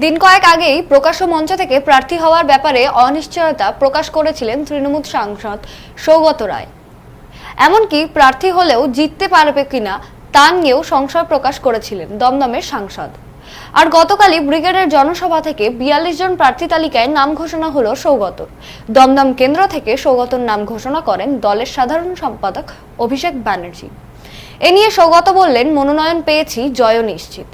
দিন কয়েক আগেই প্রকাশ্য মঞ্চ থেকে প্রার্থী হওয়ার ব্যাপারে অনিশ্চয়তা প্রকাশ করেছিলেন তৃণমূল সাংসদ সৌগত রায়। এমনকি প্রার্থী হলেও জিততে পারবে কিনা তা নিয়েও সংশয় প্রকাশ করেছিলেন দমদমের সাংসদ। আর গতকালই ব্রিগেডের জনসভা থেকে ৪২ জন প্রার্থী তালিকায় নাম ঘোষণা হলো সৌগতর। দমদম কেন্দ্র থেকে সৌগতর নাম ঘোষণা করেন দলের সাধারণ সম্পাদক অভিষেক ব্যানার্জি। এ নিয়ে সৌগত বললেন, মনোনয়ন পেয়েছি, জয় নিশ্চিত।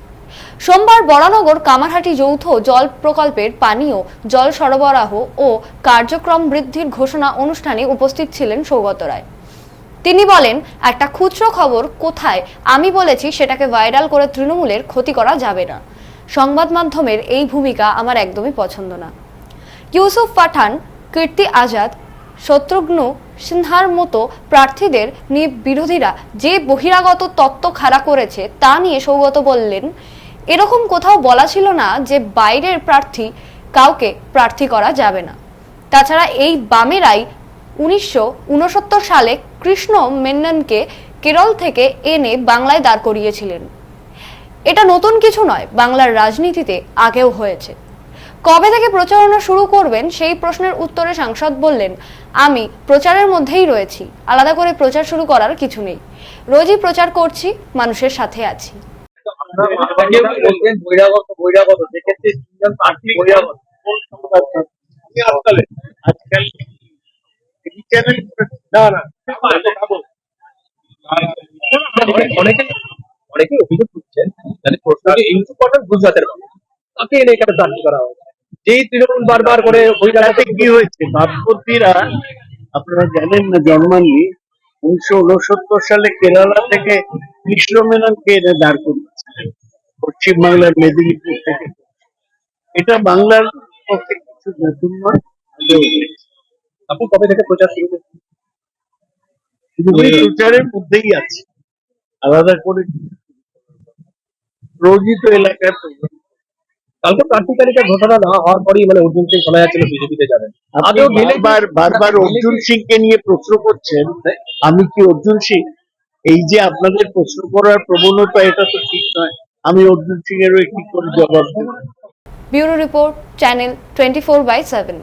সোমবার বরানগর কামারহাটি যৌথ জল প্রকল্পের পানীয় জল সরবরাহ ও কার্যক্রম বৃদ্ধির ঘোষণা অনুষ্ঠানে উপস্থিত ছিলেন সৌগত রায়। তিনি বলেন, একটা খুচরো খবর কোথায় আমি বলেছি সেটাকে ভাইরাল করে তৃণমূলের ক্ষতি করা যাবে না। সংবাদ মাধ্যমের এই ভূমিকা আমার একদমই পছন্দ না। ইউসুফ পাঠান, কীর্তি আজাদ, শত্রুঘ্ন সিনহার মতো প্রার্থীদের নিয়ে বিরোধীরা যে বহিরাগত তত্ত্ব খাড়া করেছে তা নিয়ে সৌগত বললেন, এরকম কোথাও বলা ছিল না যে বাইরের প্রার্থী কাউকে প্রার্থী করা যাবে না। তাছাড়া এই বামেরাই 1969 সালে কৃষ্ণ মেননকে কেরল থেকে এনে বাংলায় দাঁড় করিয়েছিলেন। এটা নতুন কিছু নয়, বাংলার রাজনীতিতে আগেও হয়েছে। কবে থেকে প্রচারণা শুরু করবেন সেই প্রশ্নের উত্তরে সাংসদ বললেন, আমি প্রচারের মধ্যেই রয়েছি, আলাদা করে প্রচার শুরু করার কিছু নেই। রোজই প্রচার করছি, মানুষের সাথে আছি। অনেকে অভিযোগ করছেন গুজরাটের তাকে এনে এখানে প্রার্থী করা হয়। যেই তৃণমূল বারবার করে কি হয়েছে, বামপন্থীরা আপনারা জানেন না, জন্মাননি 1969 সালে কেরালা থেকে কৃষ্ণ মেননকে এনে দাঁড় করিয়েছিলেন পশ্চিমবাংলার মেদিনীপুর থেকে। এটা বাংলার পক্ষে কিছু নতুন নয়। আপনি কবে থেকে প্রচার শুরু করছেন? প্রচারের মধ্যেই আছে, আলাদা করে রোজই তো এলাকায় প্রোগ্রাম। কালকে প্রার্থী তালিকার ঘোষণা না হওয়ার পরেই অর্জুন সিং শোনা যাচ্ছিল বিজেপিতে যাবেন। বারবার অর্জুন সিংকে নিয়ে প্রশ্ন করছেন, আমি কি অর্জুন সিং? এই যে আপনাদের প্রশ্ন করার প্রবণতা, এটা তো ঠিক নয়। আমি অর্জুন সিং এরও কি করে জবাব দেব? Bureau report, channel 24/7।